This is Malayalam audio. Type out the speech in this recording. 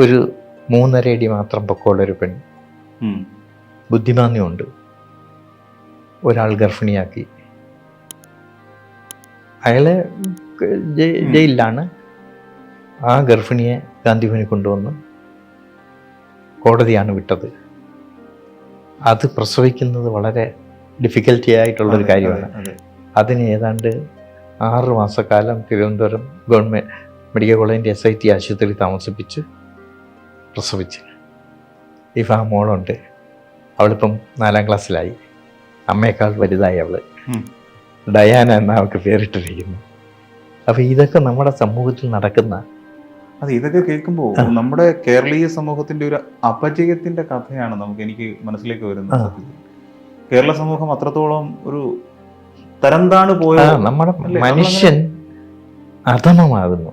ഒരു 3.5 അടി മാത്രം പൊക്കമുള്ളൊരു പെണ്ണ്, ബുദ്ധിമാന്യമുണ്ട്, ഒരാൾ ഗർഭിണിയാക്കി. അയാള് ജയിലിലാണ്. ആ ഗർഭിണിയെ ഗാന്ധിഭവനിൽ കൊണ്ടുവന്ന് കോടതിയാണ് വിട്ടത്. അത് പ്രസവിക്കുന്നത് വളരെ ഡിഫിക്കൽട്ടി ആയിട്ടുള്ളൊരു കാര്യമാണ്. അതിന് ഏതാണ്ട് 6 മാസക്കാലം തിരുവനന്തപുരം ഗവൺമെൻറ് മെഡിക്കൽ കോളേജിൻ്റെ SIT ആശുപത്രിയിൽ താമസിപ്പിച്ച് പ്രസവിച്ച്. ഇപ്പം ആ മോളുണ്ട്, അവളിപ്പം 4ാം ക്ലാസ്സിലായി. അമ്മയേക്കാൾ വലുതായി അവള്. ഡയാന എന്നാണ് അവൾക്ക് പേരിട്ടിരിക്കുന്നു. അപ്പം ഇതൊക്കെ നമ്മുടെ സമൂഹത്തിൽ നടക്കുന്ന, അതെ, ഇതൊക്കെ കേൾക്കുമ്പോൾ നമ്മുടെ കേരളീയ സമൂഹത്തിന്റെ ഒരു അപജയത്തിന്റെ കഥയാണ് എനിക്ക് മനസ്സിലേക്ക് വരുന്നത്. കേരള സമൂഹം അത്രത്തോളം ഒരു തരംതാണ് പോയ, നമ്മുടെ മനുഷ്യൻ അധമമാകുന്നു.